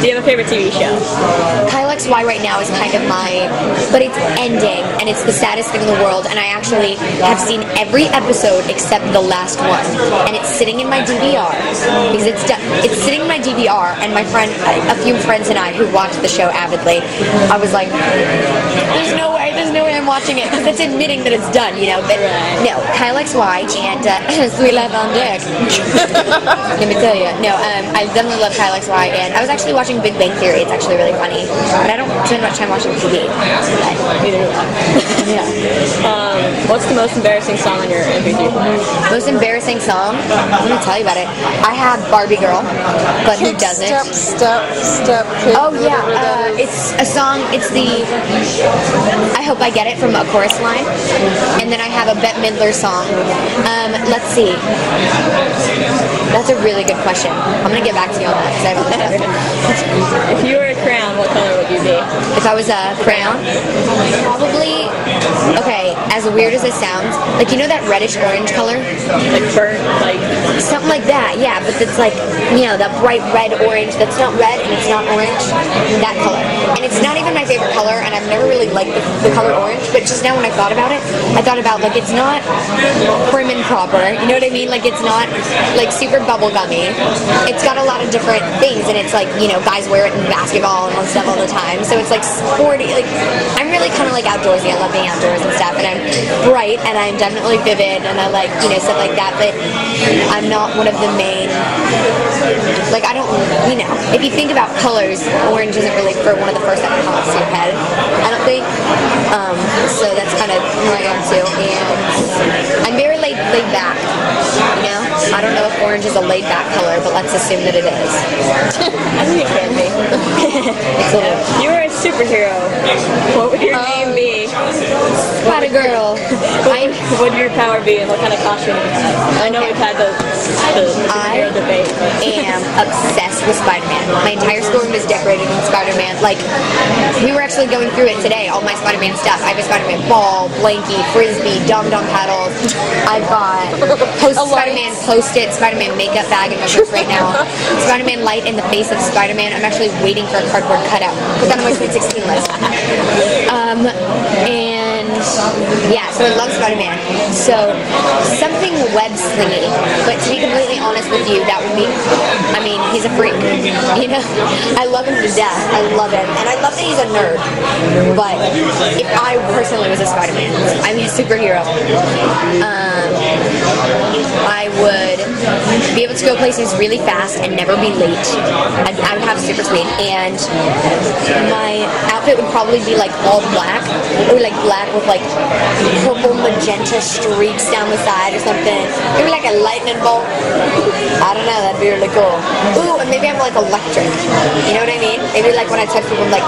Do you have a favorite TV show? Kyle XY right now is kind of but it's ending, and it's the saddest thing in the world, and I actually have seen every episode except the last one, and it's sitting in my DVR, because it's sitting in my DVR, and my friend, a few friends and I who watch the show avidly, I was like, there's no way I'm watching it, because it's admitting that it's done, you know, but no, Kyle XY and Sweet Life on Deck. Let me tell you, no, I definitely love Kyle XY, and I was actually watching Big Bang Theory. It's actually really funny, but I don't spend much time watching TV. Yeah. What's the most embarrassing song on your MP3 player? Most embarrassing song? I'm gonna tell you about it. I have Barbie Girl, but who doesn't? Step. Oh yeah, it's a song. It's the I Hope I Get It from a chorus line, and then I have a Bette Midler song. Let's see. That's a really good question. I'm gonna get back to you on that because I haven't. If you were a crayon, what color would you be? If I was a crayon, probably. Okay, as weird as it sounds, like you know that reddish orange color, Like burnt, like something like that. Yeah, but it's like that bright red orange. That's not red and it's not orange. That color, and it's not even my favorite color. And I've never really liked the color orange. But just now when I thought about it, I thought about like it's not prim and proper. You know what I mean? Like it's not like super bubblegummy. It's got a lot of different things, and it's like guys wear it in basketball and stuff all the time. So it's like sporty. Like I'm really kind of like outdoorsy. I love being outdoors and stuff, and I'm bright and I'm definitely vivid and I like stuff like that, but I'm not one of the main, like I don't, if you think about colors, orange isn't really for one of the first that comes to your head, I don't think, so that's kind of who I am too, and I'm very laid back, I don't know if orange is a laid back color, but let's assume that it is. I think it can be. If you were a superhero, what would your name be? Spider-Girl. What would your power be, and what kind of costume would you have? I know we've had the superhero debate. I am obsessed with Spider-Man. My entire schoolroom is decorated with Spider-Man. Like, we were actually going through it today, all my Spider-Man stuff. I have a Spider-Man ball, blankie, frisbee, dum-dum paddles. I've got Spider-Man post-it, Spider-Man makeup bag in my purse right now. Spider-Man light in the face of Spider-Man. I'm actually waiting for a cardboard cutout. Put that on my Sweet 16 list. And yeah, so I love Spider-Man. So something web slingy, but to be completely honest with you, that would be, he's a freak. I love him to death. I love him, and I love that he's a nerd. But if I personally was a Spider-Man, I'm a superhero. I would be able to go places really fast and never be late. I would have super speed, and my outfit would probably be like all black, or like black with like purple magenta streaks down the side or something. Maybe like a lightning bolt. I don't know, that'd be really cool. Ooh, and maybe I'm like electric. You know what I mean? Maybe like when I touch people, I'm like,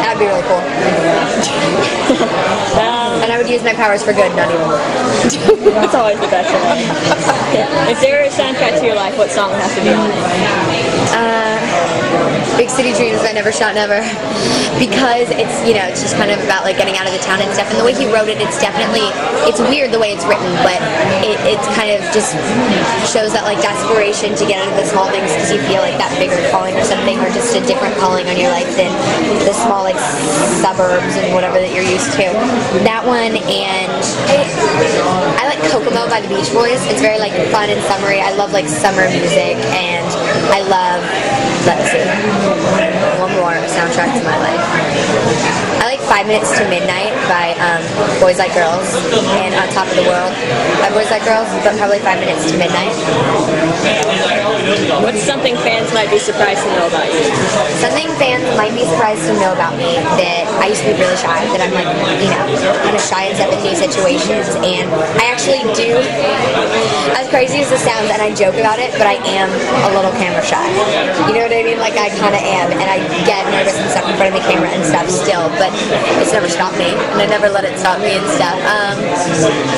that'd be really cool. And I would use my powers for good, not evil. That's always the best way. If there were a soundtrack to your life, what song would have to be on it? Big City Dreams by Never Shot Never, because it's it's just kind of about like getting out of the town and stuff, and the way he wrote it, it's weird the way it's written, but it's kind of just shows that like desperation to get out of the small things because you feel like that bigger calling or something, or just a different calling on your life than the small like suburbs and whatever that you're used to. That one, and I like Kokomo by the Beach Boys. It's very like fun and summery. I love like summer music, and I love, let's see, one more soundtrack to my life. I like 5 Minutes to Midnight by Boys Like Girls and On Top of the World by Boys Like Girls, but probably 5 Minutes to Midnight. What's something fans might be surprised to know about you? Something fans might be surprised to know about me, that I used to be really shy, that I'm like, kind of shy and stuff in new situations, and I actually do, as crazy as this sounds, and I joke about it, but I am a little camera shy. You know what I mean? Like, I kind of am, and I get nervous and stuff in front of the camera and stuff still, but it's never stopped me, and I never let it stop me and stuff.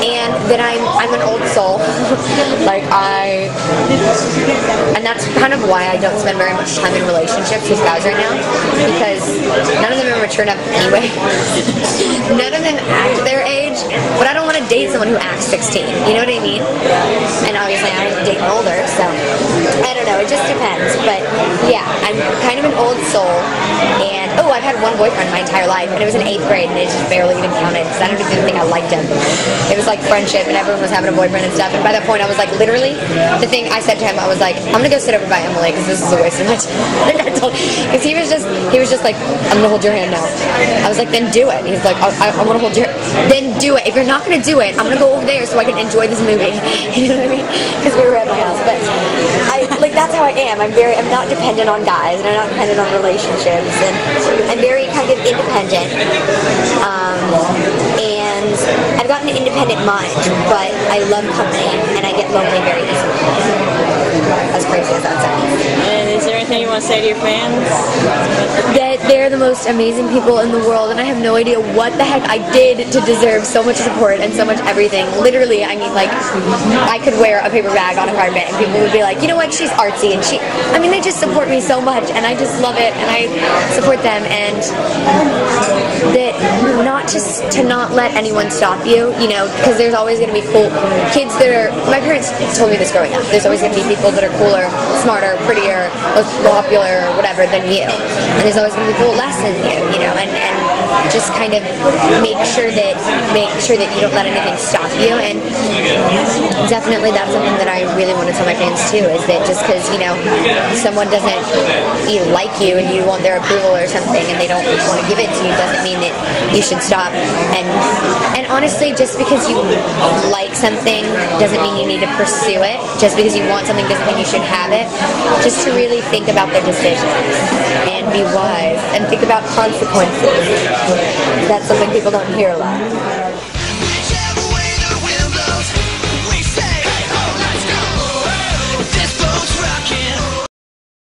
And then I'm an old soul. And that's kind of why I don't spend very much time in relationships with guys right now, because none of them are mature enough anyway. None of them act their age, but I don't want to date someone who acts 16. You know what I mean? And obviously I'm dating older, so I don't know, it just depends. But yeah, I'm kind of an old soul, and I've had one boyfriend my entire life, and it was in 8th grade, and it just barely even counted, because I don't even think I liked him. It was like friendship, and everyone was having a boyfriend and stuff, and by that point I was like, literally, the thing I said to him, I was like, I'm gonna go sit over by Emily, because this is a waste of my time. Because he was just like, I'm gonna hold your hand now. I was like, then do it. He's like, I want to hold your, then do it. If you're not gonna do it, I'm gonna go over there so I can enjoy this movie. You know what I mean? Because we were at my house, but that's how I am. I'm not dependent on guys, and I'm not dependent on relationships, and I'm very kind of independent. And I've got an independent mind, but I love company, and I get lonely very easily. As crazy as that sounds. And is there anything you want to say to your fans? That they're the most amazing people in the world, and I have no idea what the heck I did to deserve so much support and so much everything. Literally, I mean, like, I could wear a paper bag on a carpet, and people would be like, you know what, she's artsy, and they just support me so much, and I just love it, and I support them, and that to not let anyone stop you, you know, because there's always going to be cool kids that are, my parents told me this growing up, there's always going to be people that are cooler, smarter, prettier, most popular, or whatever than you, and there's always going to be people less than you know, and just kind of make sure that you don't let anything stop you. And definitely that's something that I really want to tell my fans too, is that just because, you know, someone doesn't like you and you want their approval or something and they don't want to give it to you doesn't mean that you should stop. And honestly, just because you like something doesn't mean you need to pursue it. Just because you want something doesn't mean you should have it. Just to really think about their decisions and be wise and think about consequences. That's something people don't hear a lot.